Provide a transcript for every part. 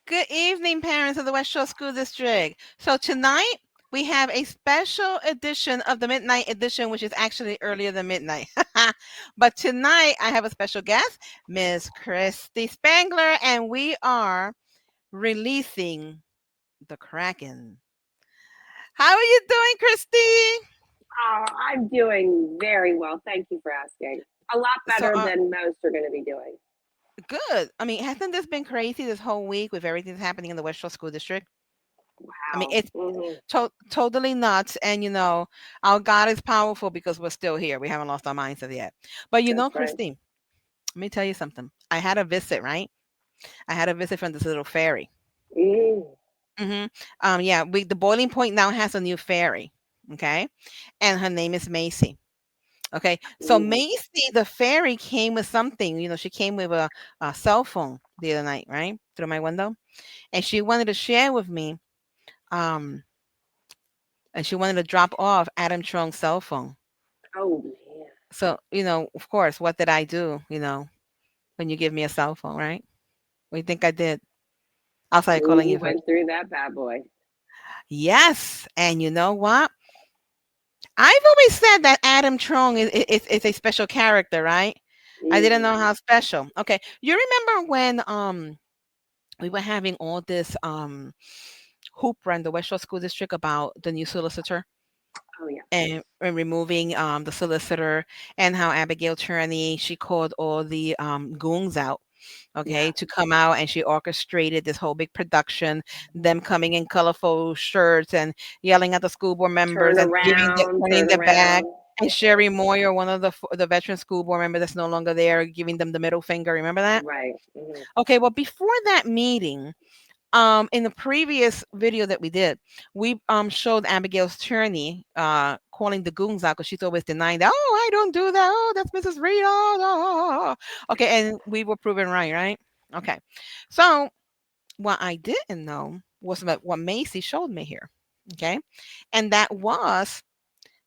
Good evening, parents of the West Shore School District. So tonight we have a special edition of the Midnight Edition, which is actually earlier than midnight. But tonight I have a special guest, Miss Christy Spangler, and we are releasing the Kraken. How are you doing, Christy? I'm doing very well. Thank you for asking. A lot So better than most are going to be doing. good. I mean, hasn't this been crazy this whole week with everything that's happening in the West Shore School District? I mean, Wow. it's totally nuts. And, our God is powerful because we're still here. We haven't lost our mindset yet. But, That's right. Christine, let me tell you something. I had a visit, right? I had a visit from this little fairy. Mm, hmm yeah, the boiling point now has a new fairy. Okay. And her name is Macy. Okay. So mm. Macy, the fairy, came with something. She came with a cell phone the other night, right? Through my window. And she wanted to share with me. Um, and she wanted to drop off Adam Trone's cell phone. Oh, man. So, of course, what did I do, when you give me a cell phone, right? What do you think I did? Outside calling You you first. went through that bad boy. Yes. And you know what? I've always said that Adam Trone is a special character, right? I didn't know Mm. how special. Okay. You remember when we were having all this hoopla in the West Shore School District about the new solicitor Oh, yeah. and removing the solicitor, and how Abigail Turney, she called all the goons out, okay, Yeah. to come out, and she orchestrated this whole big production, them coming in colorful shirts and yelling at the school board members and turning Turn their back. around. And Sherry Moyer, one of the veteran school board member that's no longer there, giving them the middle finger. Remember that? Right. Mm. Okay, well, before that meeting, in the previous video that we did, we showed Abigail's attorney calling the goons out, because she's always denying that. Oh, I don't do that. Oh, that's Mrs. Reed. Oh, no. Okay, and we were proven right, right? Okay. So what I didn't know was what Macy showed me here. Okay. And that was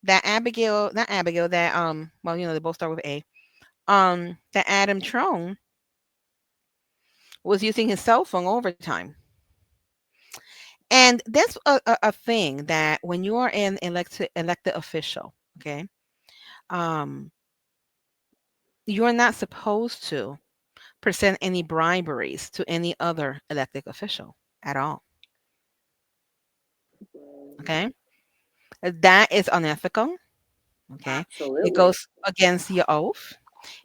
that Abigail, not Abigail, that well, they both start with A. That Adam Trone was using his cell phone overtime. And that's a thing, that when you are an elected official, okay, um, you're not supposed to present any briberies to any other elected official at all. Mm. Okay, that is unethical. Okay, it Absolutely. goes against your oath.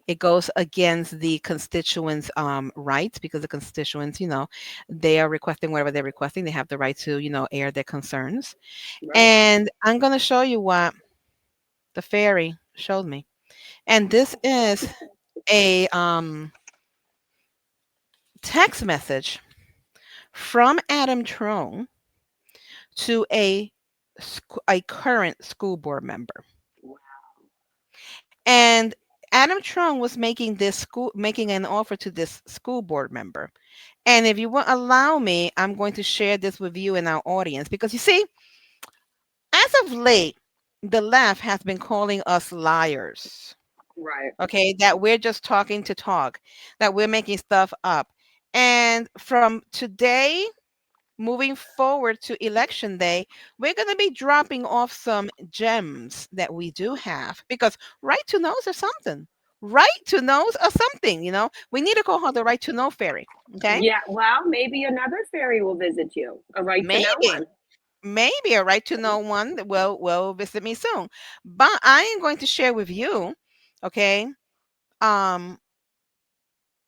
It goes against the constituents' rights, because the constituents, they are requesting whatever they're requesting. They have the right to, air their concerns. Right. And I'm going to show you what the fairy showed me. And this is a text message from Adam Trone to a current school board member. Wow. And Adam Trone was making an offer to this school board member. And if you will allow me, I'm going to share this with you and our audience, because you see, as of late, the left has been calling us liars. Right. Okay, that we're just talking to talk, that we're making stuff up. And from today moving forward to election day, we're going to be dropping off some gems that we do have, because right to knows are something. Right to knows are something, We need to call her the right to know fairy. Okay. Yeah. Well, maybe another fairy will visit you. A right to know Maybe, one. maybe a right to know one that will visit me soon. But I am going to share with you, okay, um,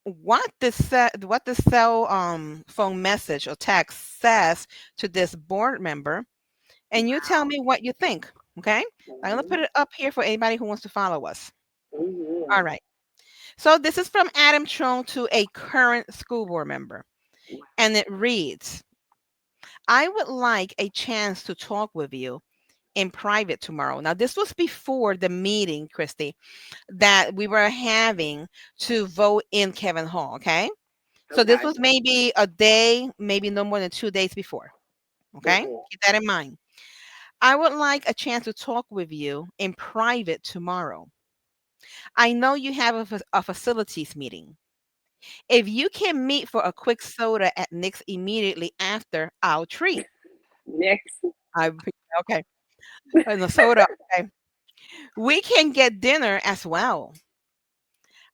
what the cell phone message or text says to this board member, and you tell Wow. me what you think. Okay, I'm gonna put Mm-hmm. it up here for anybody who wants to follow us. Mm-hmm. All right. So this is from Adam Trone to a current school board member, Wow. and it reads, "I would like a chance to talk with you in private tomorrow." Now, this was before the meeting, Christy, that we were having to vote in Kevin Hall. Okay. So this Okay. was maybe a day, maybe no more than 2 days before. Okay. Mm-hmm. Keep that in mind. "I would like a chance to talk with you in private tomorrow. I know you have a facilities meeting. If you can meet for a quick soda at Nick's immediately after, I'll treat. Next. I okay. And the soda, okay. We can get dinner as well.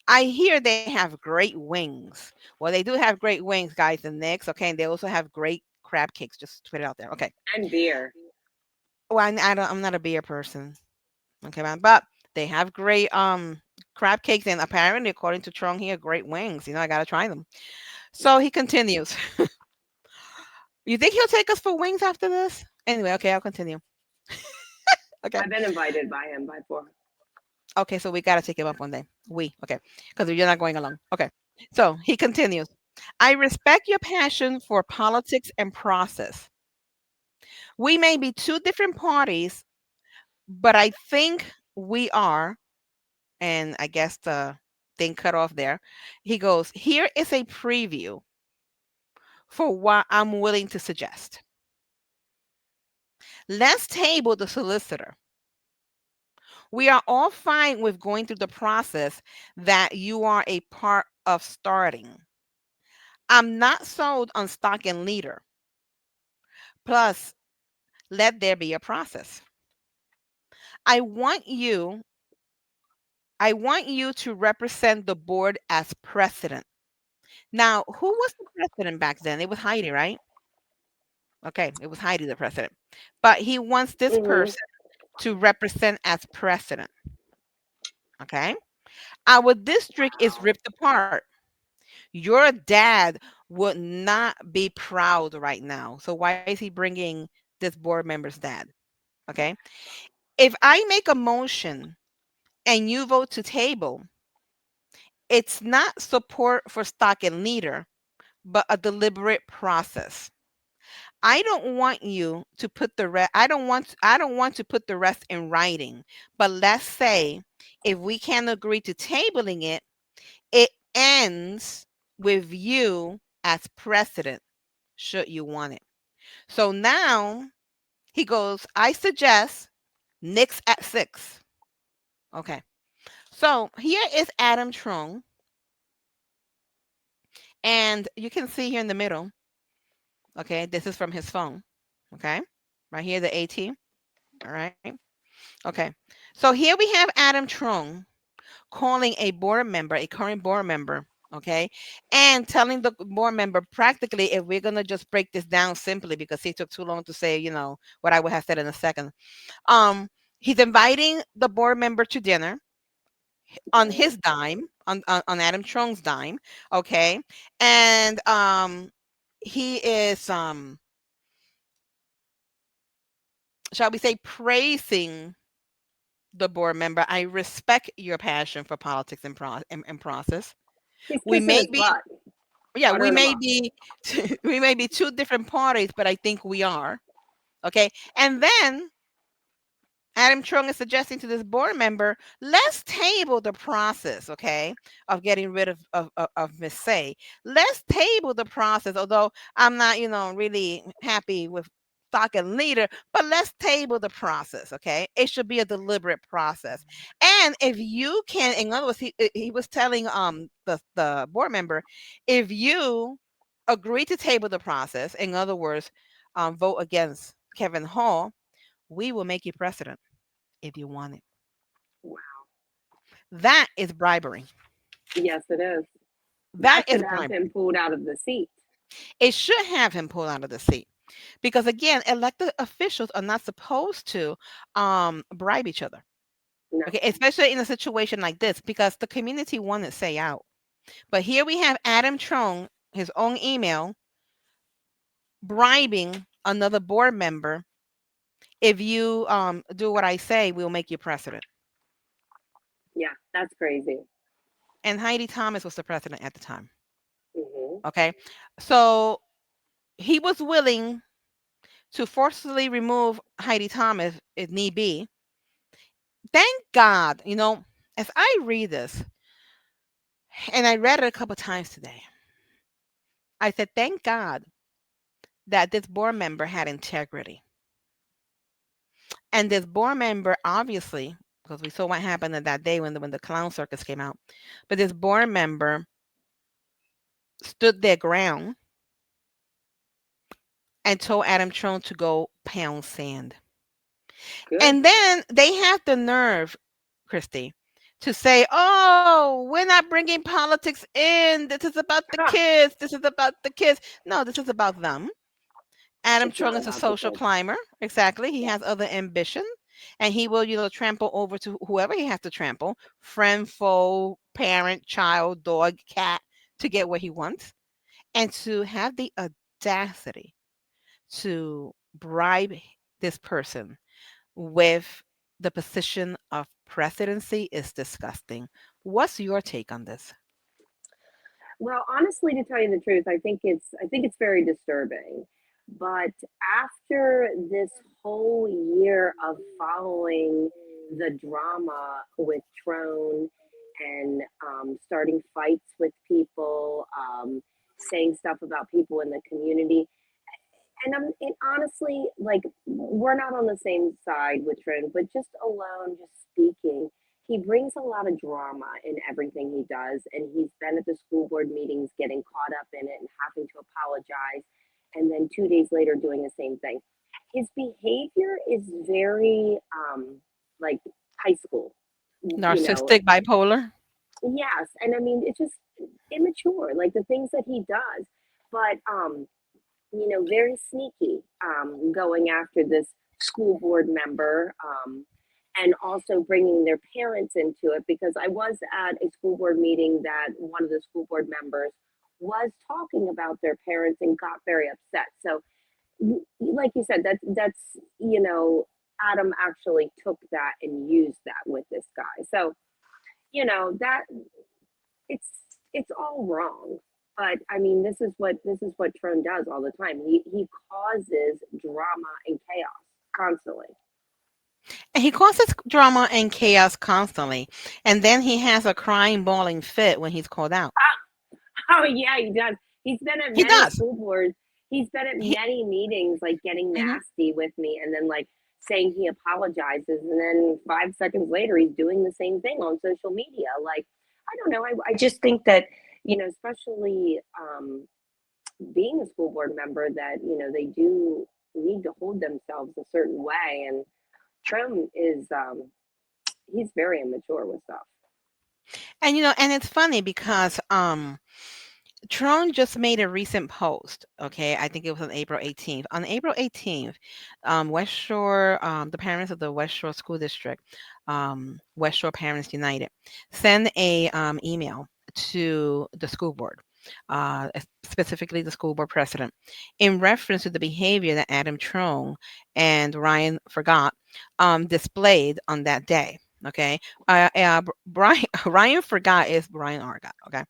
I hear they have great wings. Well, they do have great wings, guys, and Nick's, okay, and they also have great crab cakes. Just put it out there. Okay. And beer. Well, I'm not a beer person. Okay, man. But they have great crab cakes and apparently according to Trong here, great wings. I gotta try them. So he continues. You think he'll take us for wings after this? Anyway, okay, I'll continue. Okay. I've been invited by him before. Okay, so we gotta take him up one day. Okay, because you're not going along. Okay. So he continues. I respect your passion for politics and process. We may be two different parties, but I think we are, and I guess the thing cut off there. He goes, here is a preview for what I'm willing to suggest. Let's table the solicitor. We are all fine with going through the process that you are a part of starting. I'm not sold on stock and leader. Plus, let there be a process. I want you I want you to represent the board as president. Now, who was the president back then? It was Heidi, right? Okay, it was Heidi the president. But he wants this Hmm. person to represent as president. Okay? Our district is Wow. ripped apart. Your dad would not be proud right now. So why is he bringing this board member's dad? Okay? If I make a motion and you vote to table, it's not support for stock and leader, but a deliberate process. I don't want you to put the rest I don't want to put the rest in writing. But let's say if we can't agree to tabling it, it ends with you as president should you want it. So now he goes, I suggest Knicks at 6. Okay. So here is Adam Trone, and you can see here in the middle, okay, this is from his phone. Okay. Right here, the AT. All right. Okay. So here we have Adam Trone calling a board member, a current board member, okay, and telling the board member practically, if we're gonna just break this down simply because he took too long to say, what I would have said in a second. Um, he's inviting the board member to dinner on Right. his dime, on Adam Trone's dime, okay, and he is shall we say praising the board member. I respect your passion for politics and process. He's We kissing may his be butt, yeah, we buttering him may up. be we may be two different parties, but I think we are. Okay. And then Adam Trung is suggesting to this board member, let's table the process, okay, of getting rid of Miss Say. Let's table the process, although I'm not, really happy with stock and leader, but let's table the process, okay? It should be a deliberate process. And if you can, in other words, he was telling the board member, if you agree to table the process, in other words, vote against Kevin Hall, we will make you president if you want it. Wow. That is bribery. Yes, it is. That That is should have bribery. him pulled out of the seat. It should have him pulled out of the seat because again, elected officials are not supposed to bribe each other. No. Okay, especially in a situation like this because the community wanted say out. But here we have Adam Trone, his own email, bribing another board member. If you do what I say, we'll make you president. Yeah, that's crazy. And Heidi Thomas was the president at the time. Hmm. Okay, so he was willing to forcibly remove Heidi Thomas if need be. Thank God, as I read this, and I read it a couple times today, I said, thank God that this board member had integrity. And this board member, obviously, because we saw what happened that day when the clown circus came out, but this board member stood their ground and told Adam Trone to go pound sand. Good. And then they have the nerve, Christy, to say, "Oh, we're not bringing politics in. This is about the Huh. kids. This is about the kids." No, this is about them. Adam It's Trump not is a about the social kids. climber. Exactly. He Yeah. has other ambition, and he will, trample over to whoever he has to trample, friend, foe, parent, child, dog, cat, to get what he wants, and to have the audacity to bribe this person with the position of presidency is disgusting. What's your take on this? Well, honestly, to tell you the truth, I think it's very disturbing. But after this whole year of following the drama with Trone and starting fights with people, saying stuff about people in the community, and honestly, like, we're not on the same side with Trent, but just alone, just speaking, he brings a lot of drama in everything he does, and he's been at the school board meetings, getting caught up in it, and having to apologize, and then 2 days later doing the same thing. His behavior is very like high school, you know. Narcissistic, bipolar? Yes, and I mean it's just immature, like the things that he does, but very sneaky, going after this school board member, and also bringing their parents into it. Because I was at a school board meeting that one of the school board members was talking about their parents and got very upset. So, like you said, that's Adam actually took that and used that with this guy. So that it's it's all wrong. But I mean, this is what Trump does all the time. He causes drama and chaos constantly. And he causes drama and chaos constantly. And then he has a crying, bawling fit when he's called out. Oh yeah, he does. He's been at He many does. school boards. He's been at He, many meetings, like getting mhm. nasty with me, and then like saying he apologizes, and then 5 seconds later he's doing the same thing on social media. Like, I don't know. I just think that especially being a school board member, that they do need to hold themselves a certain way, and Trump is he's very immature with stuff. And it's funny because Trone just made a recent post. Okay, I think it was on April 18th. On April 18th, West Shore, the parents of the West Shore School District, West Shore Parents United, send a email to the school board, specifically the school board president, in reference to the behavior that Adam Trone and Ryan Forgot displayed on that day. Okay, Brian Ryan Forgot is Brian Argot. Okay,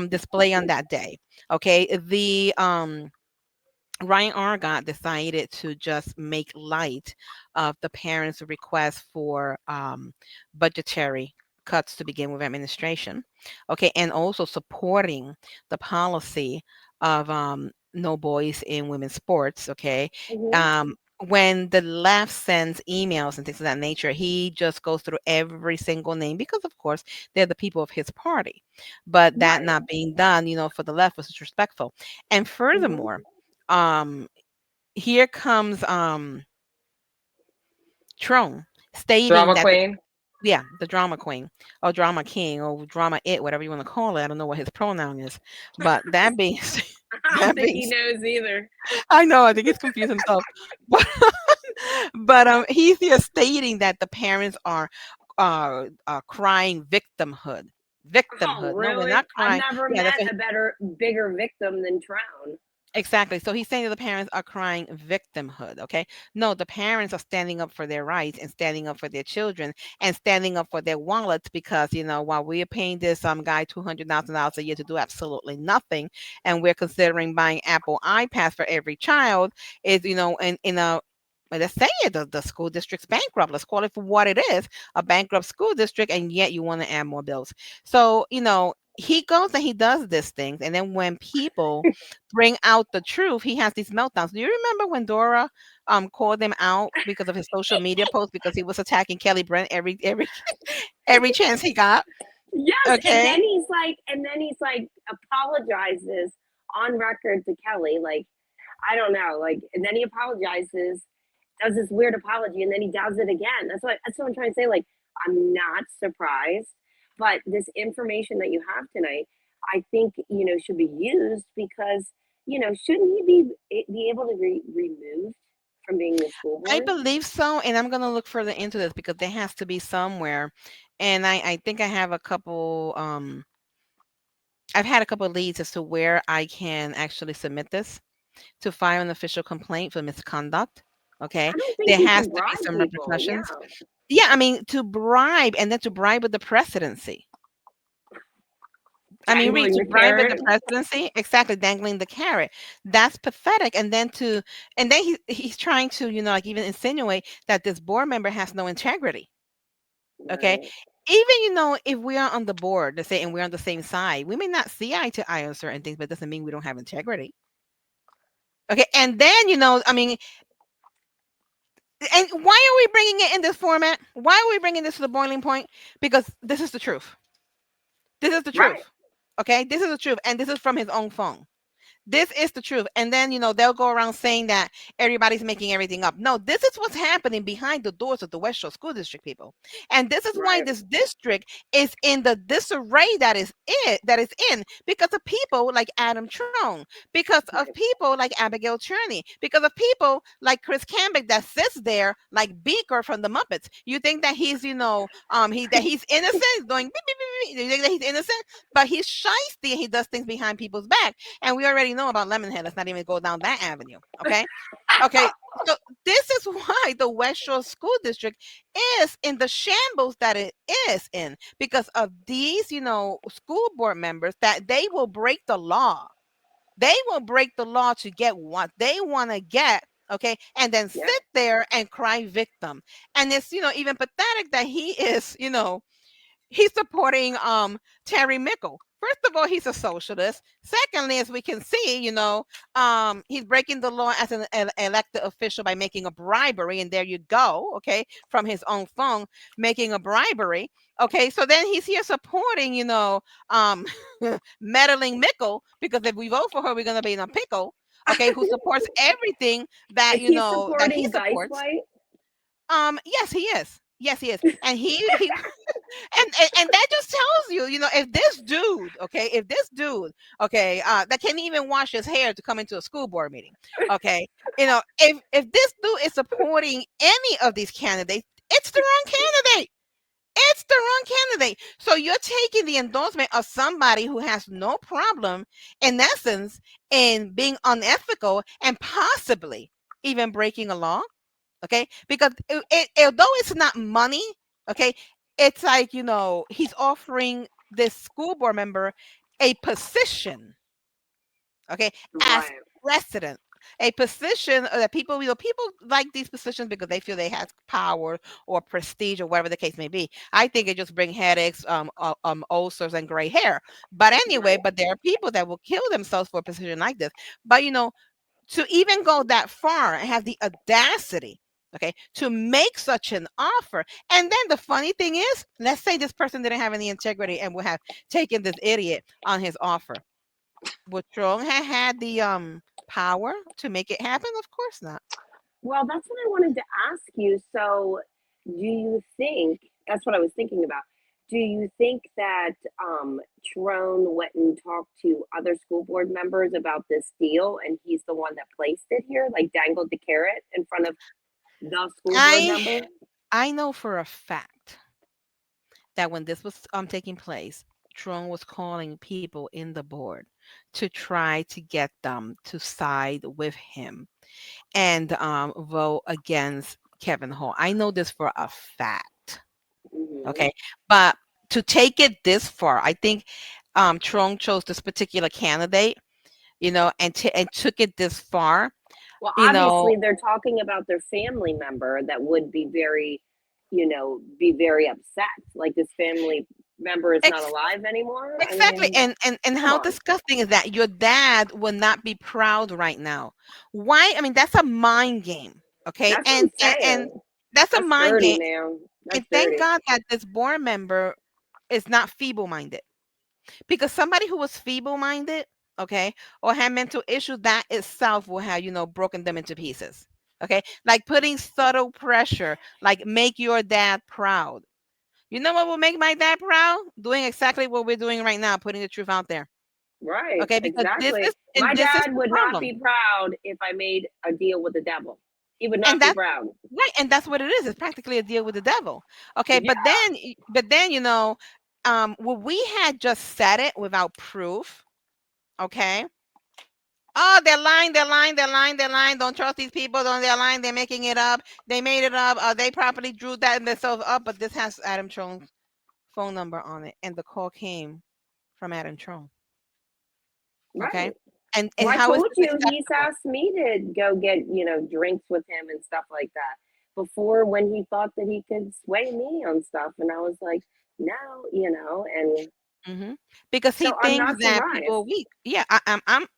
display on that day. Okay, the Ryan Argot decided to just make light of the parents' request for budgetary cuts to begin with administration. Okay, and also supporting the policy of no boys in women's sports. Okay, Hmm. um, when the left sends emails and things of that nature, he just goes through every single name because, of course, they're the people of his party. But that Right. not being done, for the left was disrespectful. And Hmm. furthermore, um here comes Trone stating Drama that queen. the drama queen or drama king or drama it, whatever you want to call it. I don't know what his pronoun is, but that being I don't that think being he knows either. I know, I think he's confused himself. But he's here stating that the parents are crying victimhood. Oh, Victimhood. No, we're really? not I've crying. never Yeah, that's met what a bigger victim than Trown. exactly. So he's saying that the parents are crying victimhood. Okay. No, the parents are standing up for their rights and standing up for their children and standing up for their wallets because, while we are paying this guy $200,000 a year to do absolutely nothing, and we're considering buying Apple iPads for every child, is, in a well, let's say it, the school district's bankrupt. Let's call it for what it is, a bankrupt school district, and yet you want to add more bills. So, he goes and he does these things. And then when people bring out the truth, he has these meltdowns. Do you remember when Dora called him out because of his social media post because he was attacking Kelly Brent every every chance he got? Yes, Okay. and then he's like apologizes on record to Kelly, like, I don't know, like, and then he apologizes, does this weird apology, and then he does it again. That's what I'm trying to say. Like, I'm not surprised, but this information that you have tonight, I think should be used because shouldn't he be able to be removed from being the school I board? believe so, and I'm gonna look further into this because there has to be somewhere. And I think I have a couple I've had a couple of leads as to where I can actually submit this to file an official complaint for misconduct. Okay. I don't think There you has can to be bribe some people. repercussions. Yeah, Yeah, I mean, to bribe and then to bribe with the presidency. I mean, read dangling to the bribe with the carrot. presidency, exactly, dangling the carrot. That's pathetic. And then he's trying to, like even insinuate that this board member has no integrity. Okay. Right, Even, if we are on the board, let's say, and we're on the same side, we may not see eye to eye on certain things, but it doesn't mean we don't have integrity. Okay. And then, I mean, and why are we bringing it in this format? Why are we bringing this to the boiling point? Because this is the truth. This is the right. truth. Okay. This is the truth. And this is from his own phone. This is the truth. And then, they'll go around saying that everybody's making everything up. No, this is what's happening behind the doors of the West Shore School District, people. And this is why Right. this district is in the disarray that is in because of people like Adam Trone, because of Right. people like Abigail Cherney, because of people like Chris Cambick that sits there like Beaker from the Muppets. You think that he's, he's innocent, doing beep, beep, beep, beep. You think that he's innocent, but he's shisty and he does things behind people's back. And we already know about Lemonhead. Let's not even go down that avenue. Okay. Okay. So this is why the West Shore School District is in the shambles that it is in because of these, school board members that they will break the law. They will break the law to get what they want to get. Okay. And then Yeah. sit there and cry victim. And it's, even pathetic that he is, he's supporting Terry Mickle. First of all, he's a socialist. Secondly, as we can see, he's breaking the law as an elected official by making a bribery, and there you go, okay, from his own phone, making a bribery. Okay, so then he's here supporting, um, meddling Mickle because if we vote for her, we're gonna be in a pickle. Okay, who supports everything that Is he that he supporting Dice supports. White? Yes, he is. Yes, he is. And he and that just tells you, if this dude, okay, that can't even wash his hair to come into a school board meeting, okay, if this dude is supporting any of these candidates, it's the wrong candidate. It's the wrong candidate. So you're taking the endorsement of somebody who has no problem, in essence, in being unethical and possibly even breaking a law. Okay, because although it's not money, okay, it's like, he's offering this school board member a position, okay, as Right. president, a position that people like these positions because they feel they have power or prestige or whatever the case may be. I think it just bring headaches, ulcers and gray hair. But anyway, Right. but there are people that will kill themselves for a position like this. But to even go that far and have the audacity, okay, to make such an offer. And then the funny thing is, let's say this person didn't have any integrity and would have taken this idiot on his offer. Would Strong have had the power to make it happen? Of course not. Well, that's what I wanted to ask you. So, do you think that's what I was thinking about? Do you think that Trone went and talked to other school board members about this deal, and he's the one that placed it here, like dangled the carrot in front of the school board I member? I know for a fact that when this was taking place, Trump was calling people in the board to try to get them to side with him and vote against Kevin Hall. I know this for a fact. Hmm. Okay. But to take it this far, I think Trump chose this particular candidate, and took it this far, Well, you know. obviously, they're talking about their family member that would be very upset. Like this family member is not Ex- alive anymore. I exactly. mean, And come how on. disgusting is that your dad will not be proud right now? Why? I mean, that's a mind game. Okay. That's what And I'm saying. that's a That's mind dirty, game. man. And That's thank dirty. God that this board member is not feeble-minded. Because somebody who was feeble-minded, okay, or had mental issues, that itself will have, broken them into pieces. Okay? Like putting subtle pressure, like make your dad proud. You know what will make my dad proud? Doing exactly what we're doing right now, putting the truth out there. Right, Okay? Because this exactly. is My and this is dad the would not problem. be proud if I made a deal with the devil. He would And not be that's proud. right, and that's what it is. It's practically a deal with the devil. Okay, Yeah, but then what we had just said it without proof. Okay. Oh, they're lying, they're lying, they're lying, they're lying. Don't trust these people. Don't they're lying, they're making it up. They made it up. They properly drew that themselves up, but this has Adam Trone's phone number on it, and the call came from Adam Trone. Okay. right. And Well, I how is told this you he's acceptable? asked me to go get, drinks with him and stuff like that before when he thought that he could sway me on stuff. And I was like, no, and hmm Because he so I'm thinks not that people are surprised. weak. Yeah, I'm not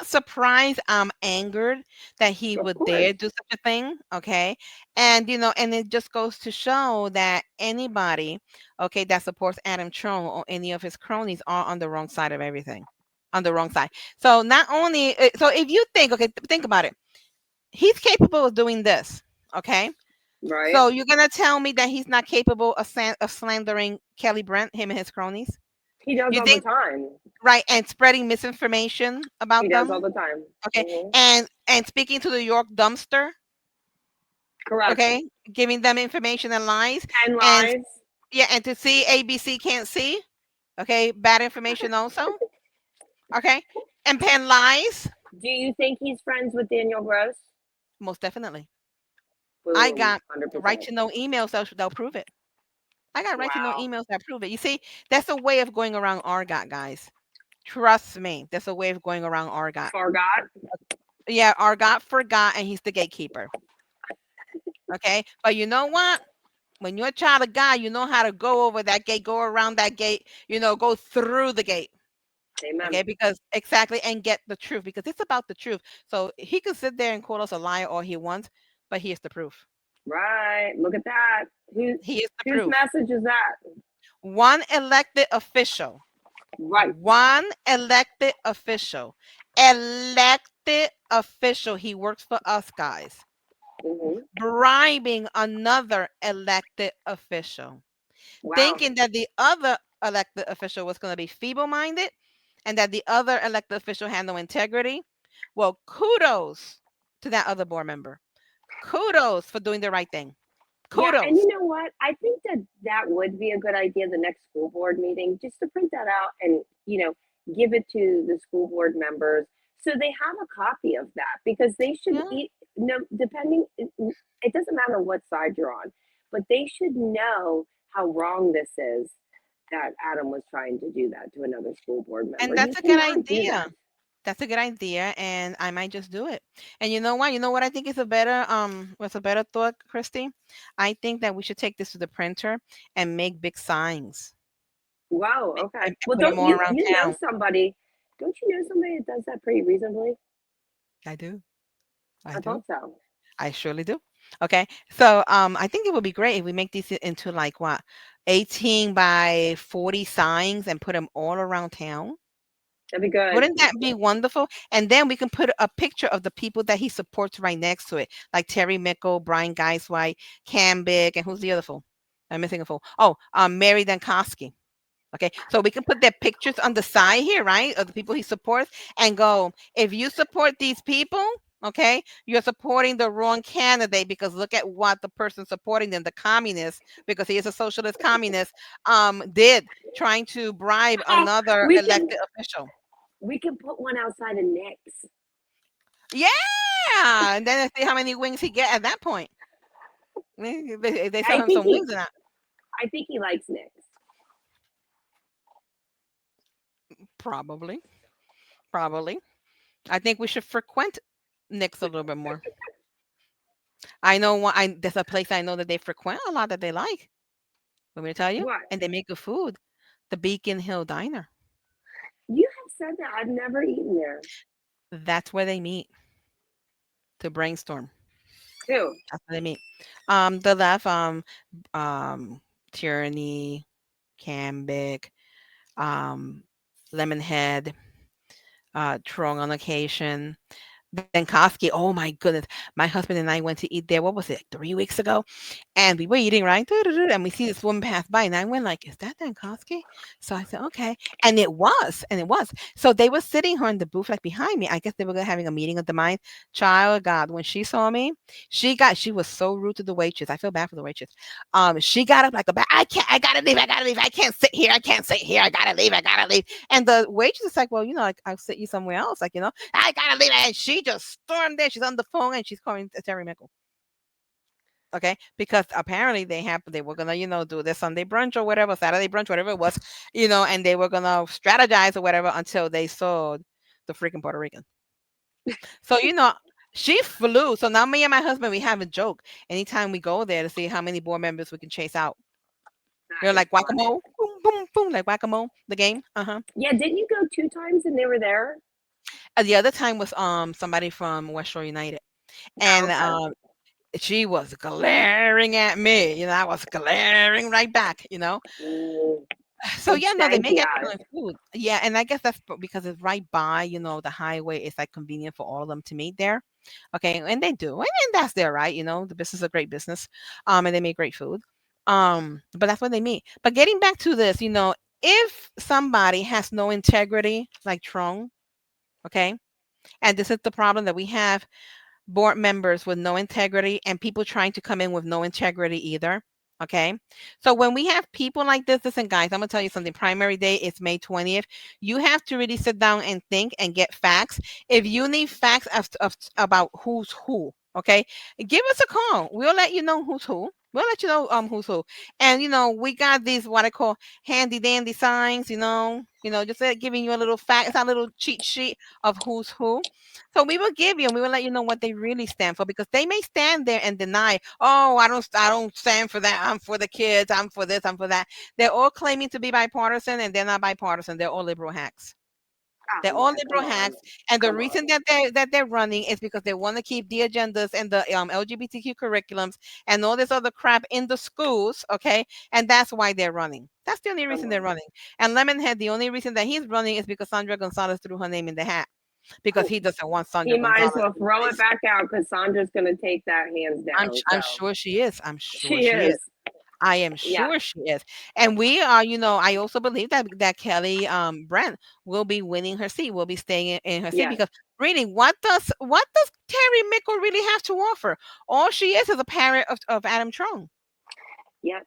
surprised. I'm angered that he Of would course. dare do such a thing. Okay, and it just goes to show that anybody, okay, that supports Adam Trone or any of his cronies are on the wrong side of everything, on the wrong side. So not only, so if you think, okay, think about it, he's capable of doing this. Okay, Right. so you're gonna tell me that he's not capable of slandering Kelly Brent, him and his cronies? He does You all the think? time. Right, and spreading misinformation He about does all them, the time. okay, Hmm. and speaking to the York dumpster, Correct. okay, giving them information and lies, 10 and lies. yeah, and to see ABC can't see, okay, bad information also, okay, and pen lies, Do you think he's friends with Daniel Gross? most definitely. I Boom. got right 100%. to know emails they'll prove it. I got right to know Wow. emails that prove it. You see, that's a way of going around Argot, guys. Trust me, that's a way of going around Argot. Forgot. Yeah, Argot forgot, and he's the gatekeeper. Okay, but you know what? When you're a child of God, you know how to go over that gate, go around that gate, go through the gate. Amen. Okay, because exactly, and get the truth because it's about the truth. So he can sit there and call us a liar all he wants, but here's the proof. Right. Look at that. Who, He is the whose proof. message is that? One elected official, Right. one elected official. He works for us, guys, Hmm. bribing another elected official, Wow. thinking that the other elected official was going to be feeble minded and that the other elected official had no integrity. Well, kudos to that other board member. Kudos for doing the right thing. Yeah, and Kudos. you know what? I think that that would be a good idea the next school board meeting, just to print that out and, give it to the school board members so they have a copy of that because they should Yeah. eat, no, depending, it doesn't matter what side you're on, but they should know how wrong this is that Adam was trying to do that to another school board member. And You that's a good cannot do idea. that. That's a good idea, and I might just do it. And you know what? You know what I think is a better what's a better thought, Christy? I think that we should take this to the printer and make big signs. Wow, Make, okay. and Well, put them don't all you around you know town. somebody? Don't you know somebody that does that pretty reasonably? I do. I I thought do. so. I surely do. Okay. So I think it would be great if we make these into like what 18 by 40 signs and put them all around town. That'd be good. Wouldn't that be wonderful? And then we can put a picture of the people that he supports right next to it, like Terry Mickle, Brian Geiswhite, Cam Big, and who's the other fool? I'm missing a fool. Oh, Mary Dankowski. Okay, so we can put their pictures on the side here, right, of the people he supports, and go, if you support these people, okay, you're supporting the wrong candidate because look at what the person supporting them, the communist, because he is a socialist communist, did trying to bribe Oh, another we can elected official. we can put one outside of Nick's. Yeah, and then see how many wings he get at that point. They sell I him think some he wings and that. I think he likes Nick's. Probably, probably. I think we should frequent Nick's a little bit more. I know one. There's a place I know that they frequent a lot that they like. Want me to tell you? What? And they make good food. The Beacon Hill Diner. You have said that. I've never eaten there. That's where they meet to brainstorm. Too. That's where they meet. The left, um, Tyranny. Cambic, um, Lemonhead, Trong on occasion. Then Koski, oh my goodness. My husband and I went to eat there. What was it, 3 weeks ago? And we were eating, right? And we see this woman pass by, and I went like, "Is that Dankoski?" So I said, "Okay," and it was, and it was. So they were sitting her in the booth, like behind me. I guess they were having a meeting of the mind. Child of God, when she saw me, she was so rude to the waitress. I feel bad for the waitress. She got up like a I can't, I gotta leave, I gotta leave, I can't sit here, I can't sit here, I gotta leave, I gotta leave. And the waitress is like, "Well, like, I'll sit you somewhere else, like, I gotta leave," and she just stormed there. She's on the phone and she's calling Terry Mickle. Okay, because apparently they were gonna do their Sunday brunch or whatever, Saturday brunch, whatever it was, and they were gonna strategize or whatever until they saw the freaking Puerto Rican. So she flew. So now me and my husband, we have a joke anytime we go there to see how many board members we can chase out. That is Like funny. whack-a-mole, boom, boom, boom, like whack-a-mole, the game. Uh-huh. Yeah, didn't you go 2 times and they were there? The other time was somebody from West Shore United, Oh, and okay. she was glaring at me. I was glaring right back. Mm, So well, yeah, no, they thank make you. excellent food. Yeah, and I guess that's because it's right by, the highway. It's like convenient for all of them to meet there. Okay, and they do, and that's their right. The business is a great business, and they make great food. But that's what they mean. But getting back to this, if somebody has no integrity, like Trong, okay, and this is the problem that we have board members with no integrity and people trying to come in with no integrity either. Okay. So when we have people like this, listen, guys, I'm going to tell you something. Primary day is May 20th. You have to really sit down and think and get facts. If you need facts about who's who, okay, give us a call. We'll let you know who's who. We'll let you know who's who. And we got these what I call handy dandy signs, just giving you a little fact, it's a little cheat sheet of who's who. So we will give you and we will let you know what they really stand for because they may stand there and deny, oh, I don't stand for that. I'm for the kids. I'm for this. I'm for that. They're all claiming to be bipartisan and they're not bipartisan. They're all liberal hacks. They're Oh all yeah, come liberal on, hacks, and the come on. reason that they're running is because they want to keep the agendas and the LGBTQ curriculums and all this other crap in the schools, okay? And that's why they're running. That's the only Come reason they're on. running. And Lemonhead, the only reason that he's running is because Sandra Gonzalez threw her name in the hat because he doesn't want He Sandra might as Gonzalez well in throw it place. back out because Sandra's going to take that hands down. I'm So sure she is. I'm sure she she is. is. I am Yeah. sure she is. And we are, I also believe that Kelly Brent will be winning her seat, will be staying in her seat Yes. because really what does Terry Mickle really have to offer? All she is a parent of Adam Trone. Yep.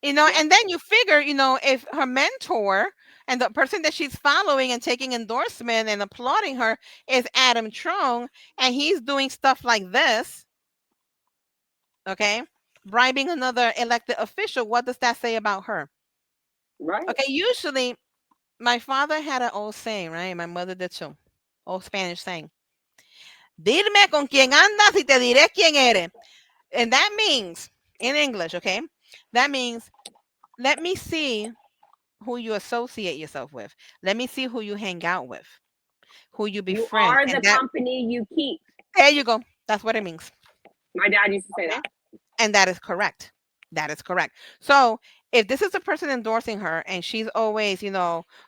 Yep. And then you figure, if her mentor and the person that she's following and taking endorsement and applauding her is Adam Trone, and he's doing stuff like this, okay, bribing another elected official, what does that say about her? Right. Okay, usually my father had an old saying, right? My mother did too. Old Spanish saying. Dime con quién andas y te diré quién eres. And that means, in English, okay? That means, let me see who you associate yourself with. Let me see who you hang out with, who you You befriend. are the And that, company you keep. there you go. That's what it means. My dad used to say Okay. that. And that is correct. That is correct. So if this is a person endorsing her and she's always,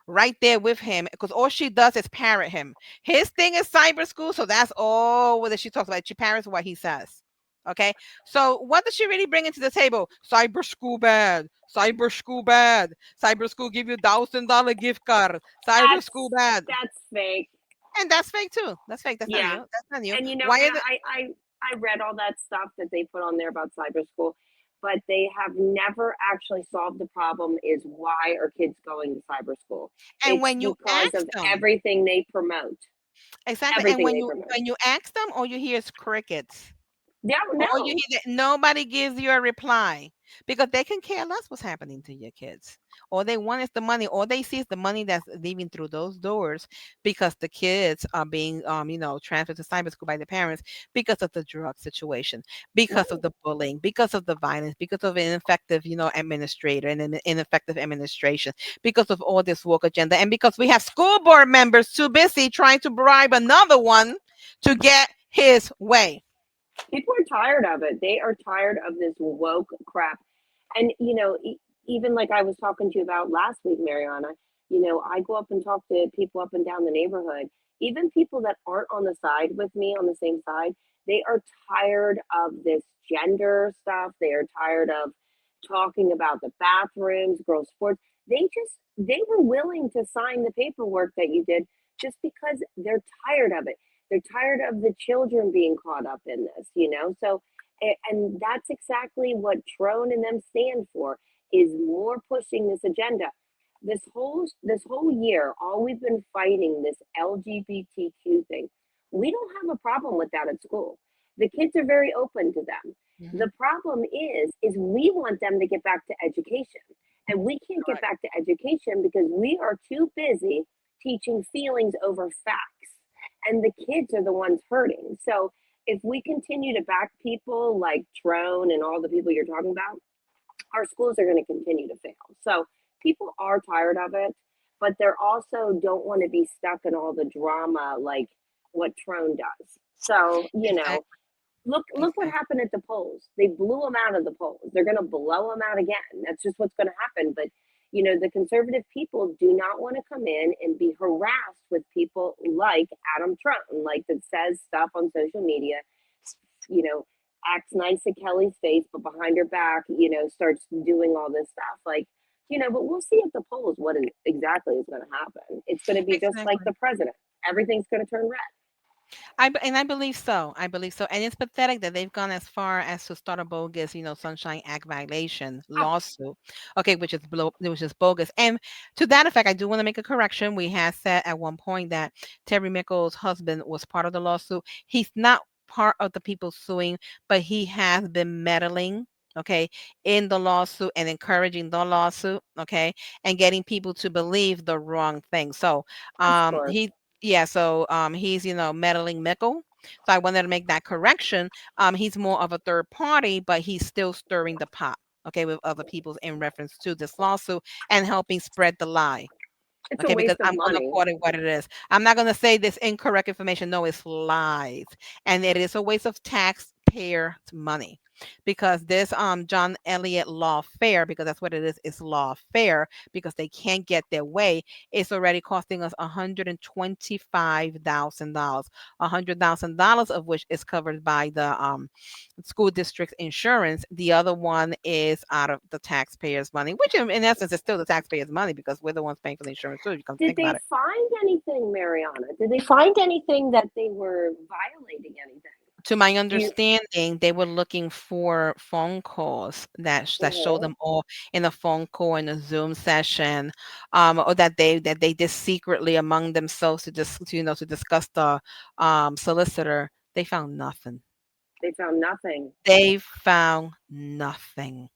right there with him, because all she does is parrot him. His thing is cyber school, so that's all that she talks about. She parrots what he says. Okay. So what does she really bring into the table? Cyber school bad. Cyber school bad. Cyber school give you $1,000 gift card. Cyber That's school bad. that's fake. And that's fake too. That's fake. That's not Yeah. new. That's not new. And Why and is it? I read all that stuff that they put on there about cyber school, but they have never actually solved the problem is why are kids going to cyber school? And It's when you because ask of them, everything they promote. exactly. And Everything when they you promote. when you ask them, all you hear is crickets. Yeah, All you no. hear that nobody gives you a reply because they can care less what's happening to your kids. All they want is the money. All they see is the money that's leaving through those doors because the kids are being transferred to cyber school by the parents because of the drug situation, because of Right. the bullying, because of the violence, because of ineffective, administrator and an ineffective administration, because of all this woke agenda, and because we have school board members too busy trying to bribe another one to get his way. People are tired of it. They are tired of this woke crap. And even like I was talking to you about last week, Mariana, I go up and talk to people up and down the neighborhood, even people that aren't on the side with me on the same side. They are tired of this gender stuff. They are tired of talking about the bathrooms, girls' sports. They were willing to sign the paperwork that you did just because they're tired of it. They're tired of the children being caught up in this. So, and that's exactly what Trone and them stand for, is more pushing this agenda. This whole year, all we've been fighting this LGBTQ thing. We don't have a problem with that at school. The kids are very open to them. Hmm. The problem is we want them to get back to education. And we can't get Correct. back to education because we are too busy teaching feelings over facts. And the kids are the ones hurting. So if we continue to back people like Trone and all the people you're talking about, our schools are going to continue to fail. So people are tired of it, but they're also don't want to be stuck in all the drama like what Trone does. So, Exactly. look what Exactly. happened at the polls. They blew them out of the polls. They're going to blow them out again. That's just what's going to happen. But the conservative people do not want to come in and be harassed with people like Adam Trone, like that says stuff on social media, you know, acts nice at Kelly's face, but behind her back, starts doing all this stuff. But we'll see at the polls what exactly is going to happen. It's going to be just like Exactly. the president. Everything's going to turn red. And I believe so. I believe so. And it's pathetic that they've gone as far as to start a bogus, Sunshine Act violation Oh, lawsuit. Okay, which is bogus. And to that effect, I do want to make a correction. We had said at one point that Terry Mickles' husband was part of the lawsuit. He's not part of the people suing, but he has been meddling. Okay, in the lawsuit and encouraging the lawsuit, okay, and getting people to believe the wrong thing. So, of course. he yeah, so he's meddling Mickle. So I wanted to make that correction. He's more of a third party, but he's still stirring the pot, okay, with other people in reference to this lawsuit and helping spread the lie. It's a Okay, because waste of I'm going to money. call it what it is. I'm not going to say this incorrect information. No, it's lies, and it is a waste of taxpayer money. Because this John Elliott lawfare, because that's what it is lawfare, because they can't get their way, it's already costing us $125,000. $100,000 of which is covered by the school district's insurance. The other one is out of the taxpayers' money, which in essence is still the taxpayers' money because we're the ones paying for the insurance too. You come to Did think they about it. find anything, Mariana? Did they find anything that they were violating anything? To my Do you? understanding, they were looking for phone calls that show Mhm. them all in a phone call in a Zoom session, or that they did secretly among themselves to discuss the solicitor. They found nothing. They found nothing. They found nothing,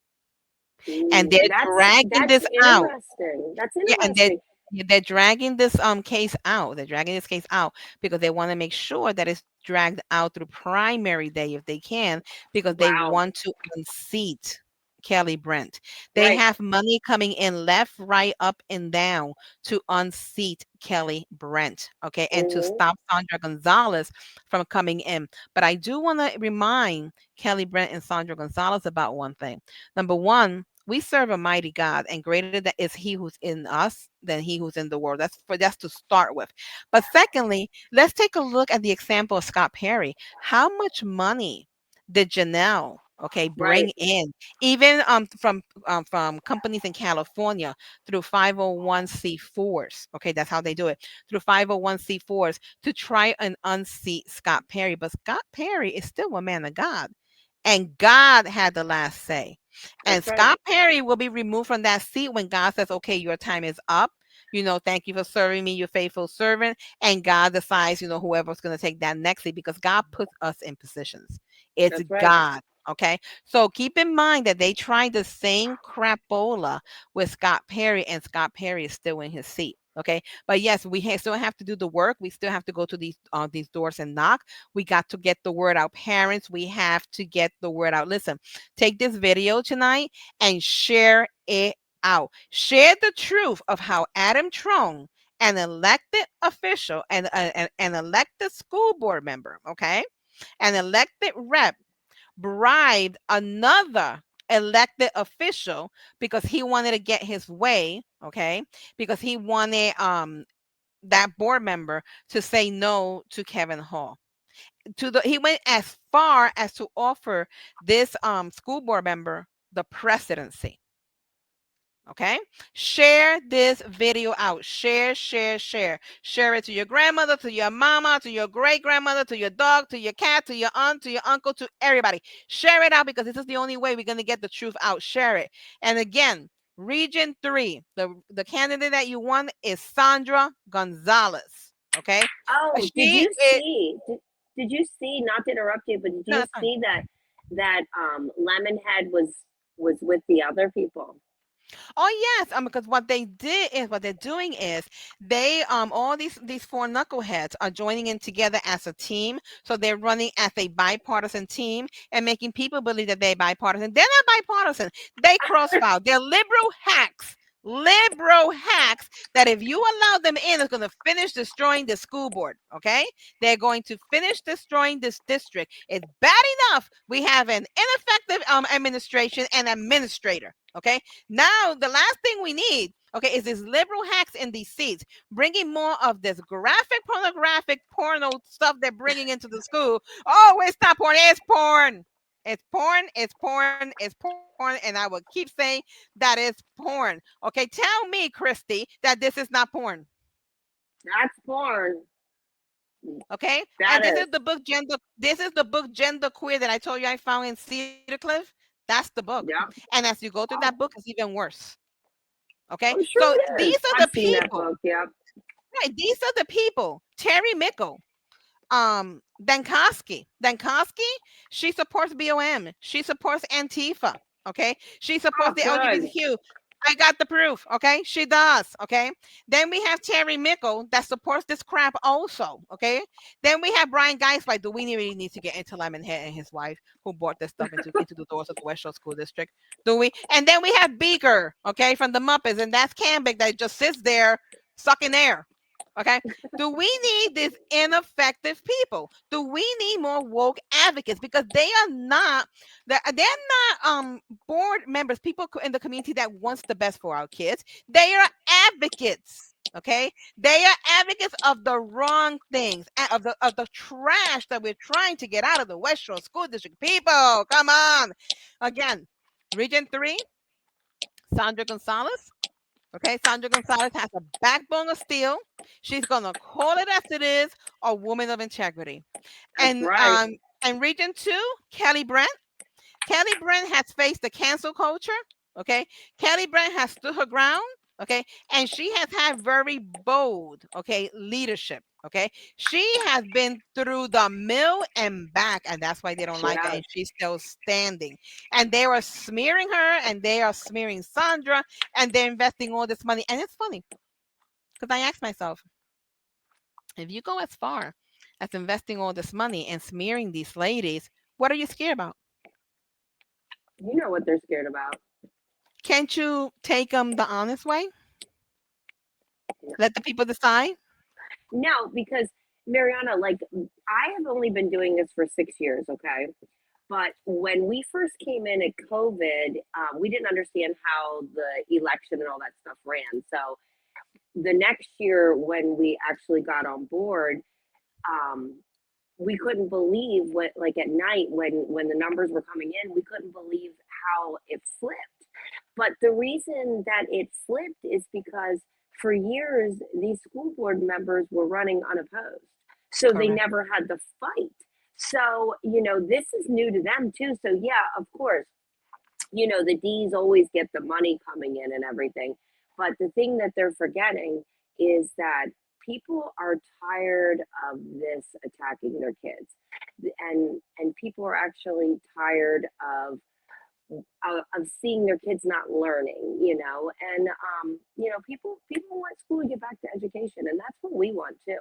and Ooh, they're that's dragging that's this out. interesting. That's Yeah, and interesting. they're dragging this case out. They're dragging this case out because they want to make sure that it's dragged out through primary day if they can, because they Wow. want to unseat Kelly Brent. They Right. have money coming in left, right, up, and down to unseat Kelly Brent, okay, and to Hmm. stop Sandra Gonzalez from coming in. But I do want to remind Kelly Brent and Sandra Gonzalez about one thing. Number one, we serve a mighty God, and greater that is He who's in us than he who's in the world. That's to start with. But secondly, let's take a look at the example of Scott Perry. How much money did Janelle, okay, Right. bring in, even from companies in California through 501c4s? Okay, that's how they do it, through 501c4s, to try and unseat Scott Perry. But Scott Perry is still a man of God, and God had the last say. And That's right. Scott Perry will be removed from that seat when God says, okay, your time is up. Thank you for serving me, your faithful servant. And God decides, whoever's going to take that next seat, because God puts us in positions. It's That's right. God. Okay. So keep in mind that they tried the same crapola with Scott Perry, and Scott Perry is still in his seat. Okay. But yes, we still have to do the work. We still have to go to these doors and knock. We got to get the word out. Parents, we have to get the word out. Listen, take this video tonight and share it out. Share the truth of how Adam Trone, an elected official and an elected school board member, okay, an elected rep, bribed another elected official because he wanted to get his way, okay? Because he wanted that board member to say no to Kevin Hall. He went as far as to offer this school board member the presidency. Okay, share this video out. Share, share, share. Share it to your grandmother, to your mama, to your great grandmother, to your dog, to your cat, to your aunt, to your uncle, to everybody. Share it out because this is the only way we're going to get the truth out. Share it. And again, Region 3, the candidate that you want is Sandra Gonzalez. Okay, Oh, did she you is. see? Did you see? Not to interrupt you, but did No, you that's fine. see that Lemonhead was with the other people? Oh yes, because what they're doing is they all these four knuckleheads are joining in together as a team. So they're running as a bipartisan team and making people believe that they're bipartisan. They're not bipartisan. They crossfire. They're liberal hacks. Liberal hacks that if you allow them in, it's going to finish destroying the school board. Okay, they're going to finish destroying this district. It's bad enough we have an ineffective administration and administrator. Okay, now, the last thing we need, okay, is these liberal hacks in these seats, bringing more of this graphic, pornographic, porno stuff they're bringing into the school. Oh, it's not porn, it's porn. It's porn, it's porn, it's porn, and I will keep saying that is porn. Okay, tell me, Christy, that this is not porn. That's porn. Okay, That and this is is. the book gender. This is the book Gender Queer that I told you I found in Cedar Cliff. That's the book, Yep. and as you go through that book, Oh, it's even worse. Okay, I'm so sure it these is. are I've the seen that people. book. Yep. Right, these are the people. Terry Mickle, Dankoski, she supports BOM. She supports Antifa. Okay, she supports Oh, the good. LGBTQ. I got the proof. Okay, she does. Okay, then we have Terry Mickle that supports this crap also. Okay, then we have Brian Geisler. Do we really need to get into Lemonhead and his wife who brought this stuff into the doors of the West Shore School District? Do we? And then we have Beaker. Okay, from the Muppets, and that's Cambic that just sits there sucking air. Okay. Do we need these ineffective people? Do we need more woke advocates? Because they're not board members, people in the community that wants the best for our kids. They are advocates. Okay, they are advocates of the wrong things, of the trash that we're trying to get out of the West Shore School District. People, come on! Again, Region 3, Sandra Gonzalez. Okay, Sandra Gonzalez has a backbone of steel. She's gonna call it as it is, a woman of integrity. That's And right. Region 2, Kelly Brent. Kelly Brent has faced the cancel culture. Okay, Kelly Brent has stood her ground. Okay, and she has had very bold, okay, leadership. Okay, she has been through the mill and back, and that's why they don't She like her, has. and she's still standing. And they are smearing her, and they are smearing Sandra, and they're investing all this money. And it's funny because I asked myself, if you go as far as investing all this money and smearing these ladies, what are you scared about? You know what they're scared about. Can't you take them the honest way? Let the people decide? No, because Mariana, like I have only been doing this for 6 years, okay? But when we first came in at COVID, we didn't understand how the election and all that stuff ran. So the next year, when we actually got on board, um, we couldn't believe what, like at night when the numbers were coming in, we couldn't believe how it flipped. But the reason that it flipped is because for years these school board members were running unopposed. So they Correct. never had the fight. So, this is new to them too. So yeah, of course, the D's always get the money coming in and everything. But the thing that they're forgetting is that people are tired of this attacking their kids. And people are actually tired of seeing their kids not learning, and people want school to get back to education, and that's what we want too.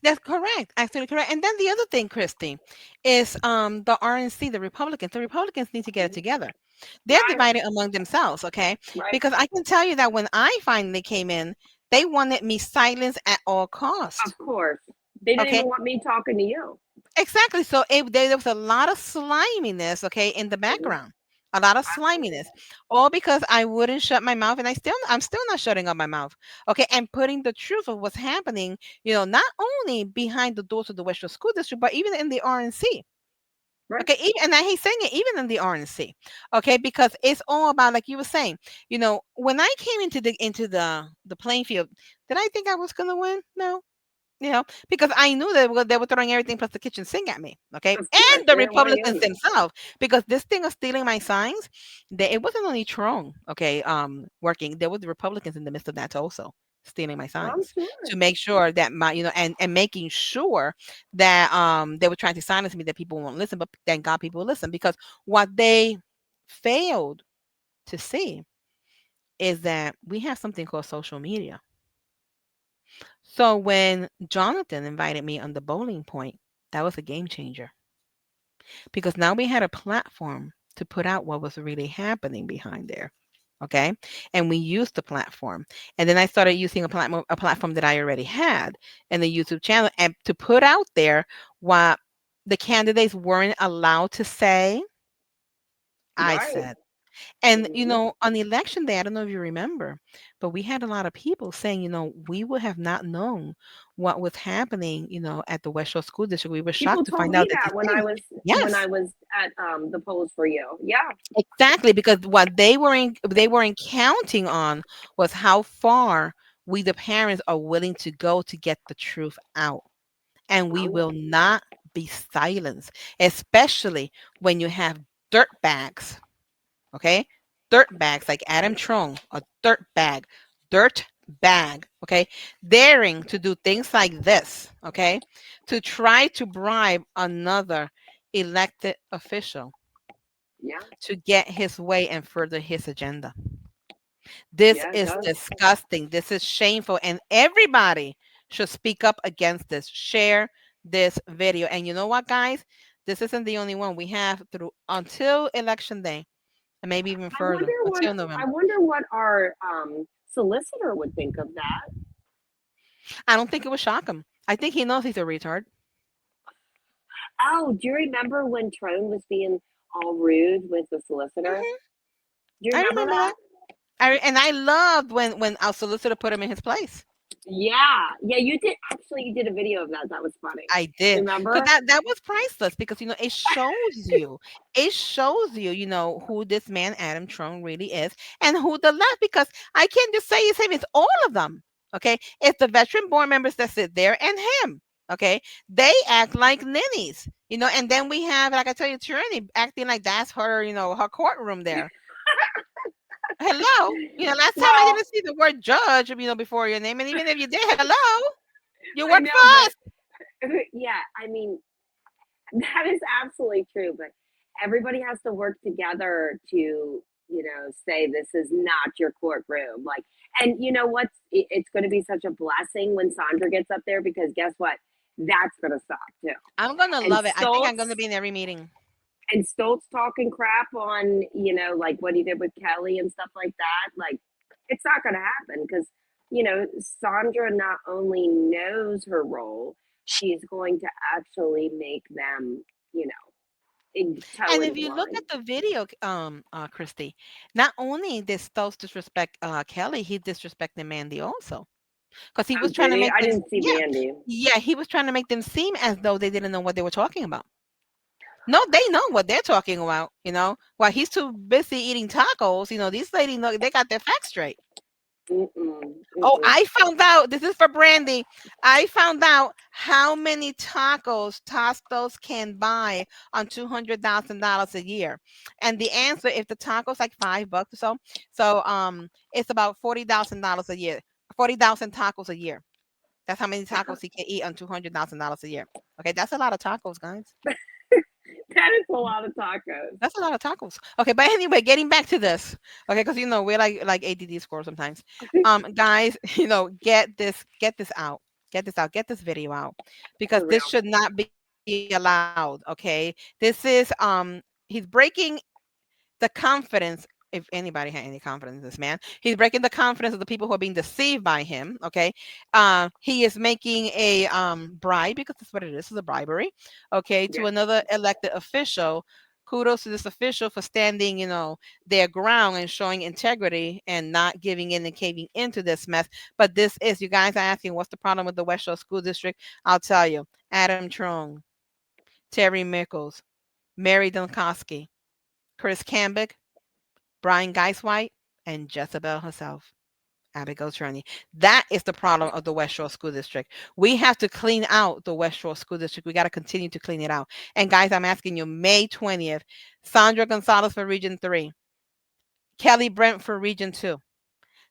That's correct. Absolutely correct. And then the other thing, Christy, is the RNC, the Republicans. The Republicans need to get it Mhm. together. They're Right, divided among themselves, okay? right. Because I can tell you that when I finally came in, they wanted me silenced at all Of cost. course, they didn't Okay. even want me talking to you. Exactly. So there was a lot of sliminess, okay, in the Mhm. background. a lot of sliminess, Absolutely. all because I wouldn't shut my mouth, and I'm still not shutting up my mouth. Okay, and putting the truth of what's happening, not only behind the doors of the Western School District, but even in the RNC. Right. Okay, even, and I hate saying it, even in the RNC. Okay, because it's all about, like you were saying, when I came into the playing field, did I think I was gonna win? No, because I knew they were throwing everything plus the kitchen sink at me. Okay, Of course, and the they didn't want to hear Republicans you. themselves, because this thing of stealing my signs, it wasn't only Trump. Okay, working, there was the Republicans in the midst of that also stealing my I'm signs sure. to make sure that my and making sure that they were trying to silence me, that people won't listen. But thank God people will listen, because what they failed to see is that we have something called social media. So when Jonathan invited me on the bowling point, that was a game changer, because now we had a platform to put out what was really happening behind there. Okay. And we used the platform. And then I started using a platform that I already had in the YouTube channel, and to put out there what the candidates weren't allowed to say, I Right. said. And, Hmm. on election day, I don't know if you remember, but we had a lot of people saying, we would have not known what was happening, at the West Shore School District. We were People shocked to told find out me that that these things. when I Yes, was at the polls for you. Yeah. exactly. Because what they weren't counting on was how far we, the parents, are willing to go to get the truth out. And we Oh yeah. will not be silenced, especially when you have dirt bags. Okay? Dirt bags like Adam Trone, a dirt bag, okay? Daring to do things like this, okay? To try to bribe another elected official Yeah. to get his way and further his agenda. This Yeah. It is does. disgusting. This is shameful. And everybody should speak up against this. Share this video. And you know what, guys? This isn't the only one. We have through until election day, and maybe even I wonder further, what until I November. wonder what our solicitor would think of that. I don't think it would shock him. I think he knows he's a retard. Oh, do you remember when Trone was being all rude with the solicitor? Hmm. Do you I remember remember that? that. And I loved when our solicitor put him in his place. Yeah, yeah, you did. Actually, you did a video of that. That was funny. I did, because Remember? that was priceless, because it shows you who this man Adam Trone really is, and who the left, because I can't just say his name, it's all of them. Okay, it's the veteran board members that sit there, and him. Okay, they act like ninnies, and then we have, like I tell you, Tyranny acting like that's her, her courtroom there. Hello, last time I Well, didn't see the word judge, before your name, and even if you did, hello, you I work know, for us. but yeah, I mean, that is absolutely true. But everybody has to work together to, say this is not your courtroom. Like, and you know what? It's going to be such a blessing when Sandra gets up there, because guess what? That's going to stop too. I'm gonna And love it. I think I'm gonna be in every meeting. Stoltz talking crap on, like what he did with Kelly and stuff like that, like it's not going to happen, because, Sandra not only knows her role, she's going to actually make them, toe And into if the you look line. at the video, Christy, not only did Stokes disrespect Kelly, he disrespected Mandy also, because he Oh, was trying did to he? make I them, didn't see yeah, Mandy. yeah, he was trying to make them seem as though they didn't know what they were talking about. No, they know what they're talking about. While he's too busy eating tacos, these ladies know, they got their facts straight. Mm-mm, Oh, mm-mm. I found out. This is for Brandy. I found out how many tacos Tostos can buy on $200,000 a year, and the answer, if the tacos like $5 or so it's about $40,000 a year. 40,000 tacos a year. That's how many tacos he can eat on $200,000 a year. Okay, that's a lot of tacos, guys. That is a lot of tacos. That's a lot of tacos. Okay, but anyway, getting back to this. Okay, because we're like ADD score sometimes. Guys, get this out. Get this video out, because For this real. should not be allowed. Okay. This is he's breaking the confidence, if anybody had any confidence in this man. He's breaking the confidence of the people who are being deceived by him. Okay. He is making a bribe, because that's what it is a bribery, okay, to Yeah. another elected official kudos to this official for standing, their ground and showing integrity and not giving in and caving into this mess. But this is, you guys are asking, what's the problem with the West Shore School District? I'll tell you. Adam Trone, Terry Mickles, Mary Donkowski, Chris Cambick, Brian Geiswhite, and Jezebel herself, Abigail Cherney. That is the problem of the West Shore School District. We have to clean out the West Shore School District. We got to continue to clean it out. And guys, I'm asking you, May 20th, Sandra Gonzalez for Region 3, Kelly Brent for Region 2,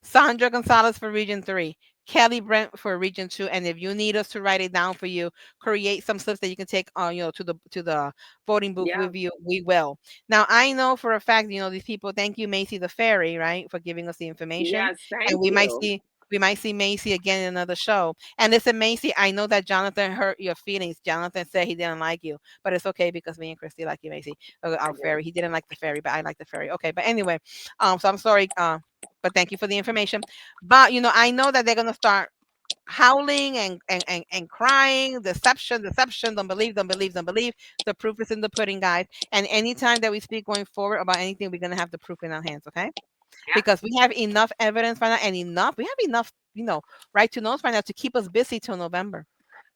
Sandra Gonzalez for Region 3, Kelly Brent for Region 2. And if you need us to write it down for you, create some slips that you can take on, to the voting booth Yeah. with you, we will. Now I know for a fact, these people, thank you, Macy the Fairy, right, for giving us the information. Yes. And Thank we might you. see we might see Macy again in another show. And listen, Macy, I know that Jonathan hurt your feelings. Jonathan said he didn't like you, but it's okay because me and Christy like you, Macy. Our Yeah. fairy. He didn't like the fairy, but I like the fairy. Okay, but anyway, so I'm sorry, but thank you for the information. But I know that they're gonna start howling and crying, deception, deception, don't believe, don't believe, don't believe. The proof is in the pudding, guys. And anytime that we speak going forward about anything, we're gonna have the proof in our hands, okay? Yeah. Because we have enough evidence right now, and we have enough, right to knows right now to keep us busy till November.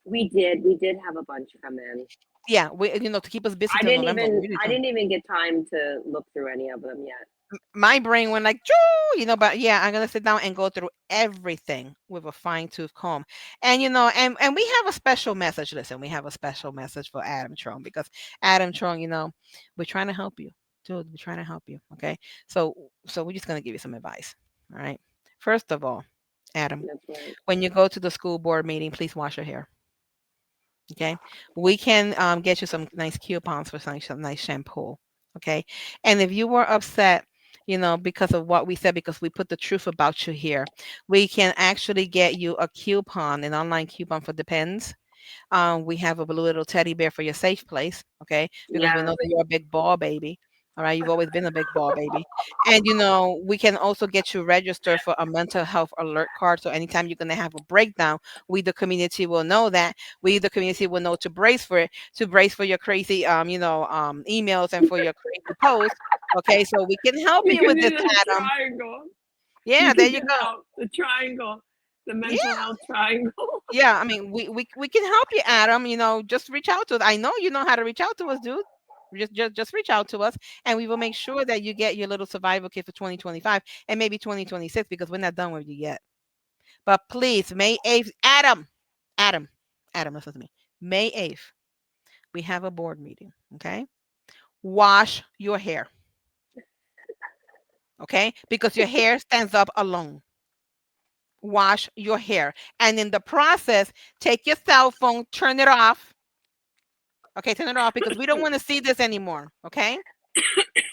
We did. We did have a bunch come in. Yeah, to keep us busy till November. We really I do. didn't even get time to look through any of them yet. My brain went like, Choo! But yeah, I'm gonna sit down and go through everything with a fine tooth comb. And and we have a special message. Listen, we have a special message for Adam Trone, because Adam Trone, we're trying to help you, dude. We're trying to help you. Okay, so we're just gonna give you some advice. All right. First of all, Adam, That's right. when you go to the school board meeting, please wash your hair. Okay, we can get you some nice coupons for some nice shampoo. Okay, and if you were upset, because of what we said, because we put the truth about you here, we can actually get you a coupon, an online coupon for Depends. We have a little teddy bear for your safe place, okay? Because we Yes. know that you're a big ball baby. All right, you've always been a big ball baby. And we can also get you registered for a mental health alert card. So anytime you're gonna have a breakdown, we the community will know that. We the community will know to brace for it, to brace for your crazy emails and for your crazy posts. Okay, so we can help You you can with this, do the Adam. triangle. You Yeah, there can you get go. help. The triangle. The mental Yeah. health triangle. Yeah, I mean, we can help you, Adam. Just reach out to us. I know you know how to reach out to us, dude. Just reach out to us, and we will make sure that you get your little survival kit for 2025 and maybe 2026, because we're not done with you yet. But please, May 8th, Adam, Adam, listen to me. May 8th, we have a board meeting. Okay, wash your hair. Okay, because your hair stands up alone. Wash your hair, and in the process, take your cell phone, turn it off. Okay, turn it off, because we don't want to see this anymore. Okay.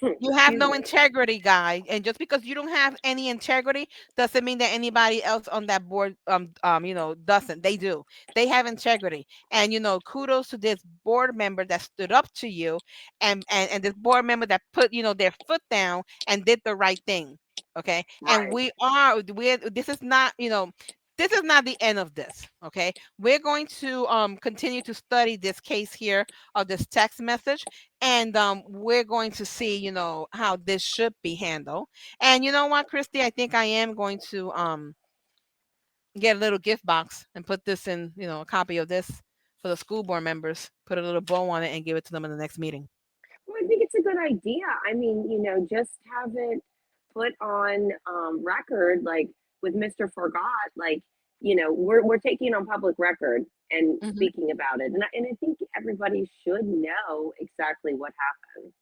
You have Excuse no me. integrity, guy. And just because you don't have any integrity doesn't mean that anybody else on that board doesn't. They do. They have integrity. And kudos to this board member that stood up to you, and this board member that put, their foot down and did the right thing. Okay. And Right. this is not the end of this. Okay. We're going to continue to study this case here of this text message, and we're going to see how this should be handled. And you know what, Christy, I think I am going to get a little gift box and put this in, a copy of this for the school board members, put a little bow on it, and give it to them in the next meeting. Well, I think it's a good idea. I mean, just have it put on record, like with Mr. Forgot, like, we're taking it on public record and Hmm. speaking about it. And I think everybody should know exactly what happened.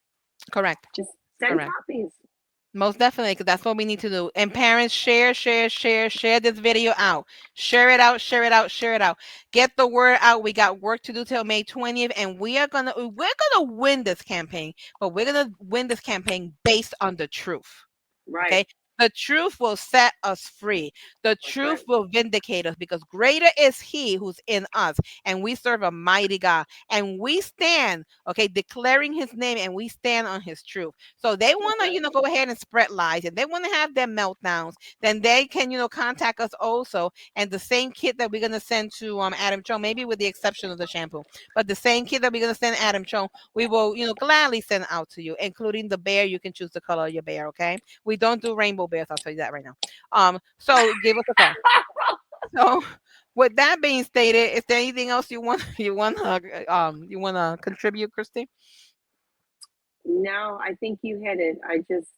Correct. Just send Correct. copies. Most definitely, because that's what we need to do. And parents, share this video out. Share it out, share it out, share it out. Get the word out. We got work to do till May 20th, and we're gonna win this campaign, but we're gonna win this campaign based on the truth. Right. Okay? The truth will set us free. The That's right. truth will vindicate us because greater is he who's in us. And we serve a mighty God. And we stand, okay, declaring his name, and we stand on his truth. So they That's want to, right. go ahead and spread lies, and they want to have their meltdowns. Then they can, contact us also. And the same kit that we're going to send to Adam Trone, maybe with the exception of the shampoo, but the same kit that we're going to send Adam Trone, we will, gladly send out to you, including the bear. You can choose the color of your bear, okay? We don't do rainbow bears. I'll tell you that right now. So give us a call. So, with that being stated, is there anything else you want to contribute, Christy? No, I think you hit it. I just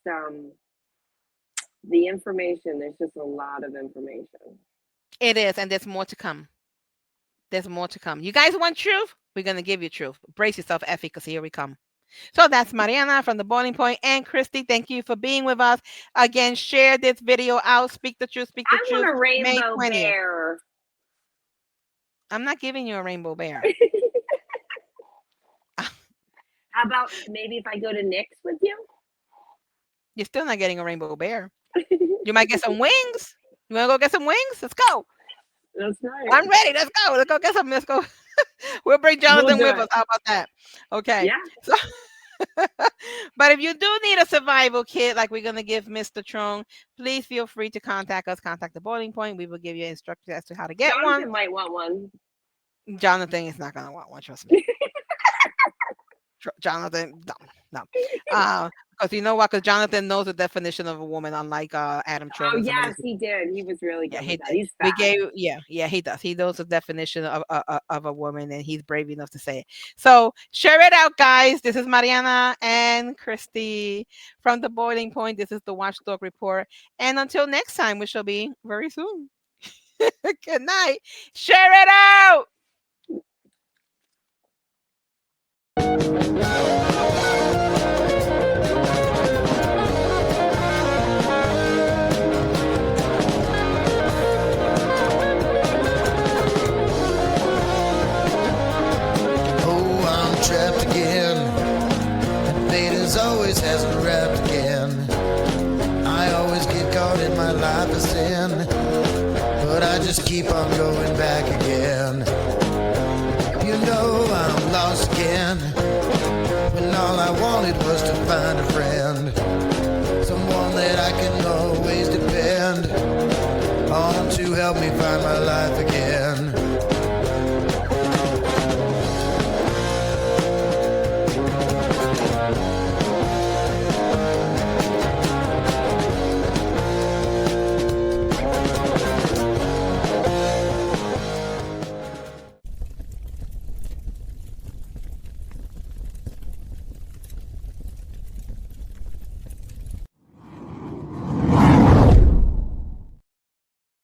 the information. There's just a lot of information. It is, and there's more to come. There's more to come. You guys want truth? We're gonna give you truth. Brace yourself, Effie, because here we come. So that's Mariana from the Boiling Point, and Christy. Thank you for being with us again. Share this video out. Speak the truth. Speak the I want truth. a May rainbow 20th. bear. I'm not giving you a rainbow bear. How about maybe if I go to Nick's with you? You're still not getting a rainbow bear. You might get some wings. You want to go get some wings? Let's go. That's right. I'm ready. Let's go. Let's go get some. Let's go. We'll bring Jonathan with us. How about that? Okay. Yeah. So, but if you do need a survival kit, like we're gonna give Mr. Trone, please feel free to contact us. Contact the Boiling Point. We will give you instructions as to how to get Jonathan one. might want one. Jonathan is not gonna want one. Trust me. Jonathan, no. Because you know what? Because Jonathan knows the definition of a woman, unlike Adam Trone. Oh yes, he did. He was really good. Yeah, he with that. did. He's We fast. gave, yeah, he does. He knows the definition of a woman, and he's brave enough to say it. So share it out, guys. This is Mariana and Christy from the Boiling Point. This is the Watchdog Report, and until next time, which shall be very soon. Good night. Share it out. Trapped again, and fate as always hasn't wrapped again. I always get caught in my life of sin, but I just keep on going back again. You know I'm lost again, when all I wanted was to find a friend, someone that I can always depend on to help me find my life again.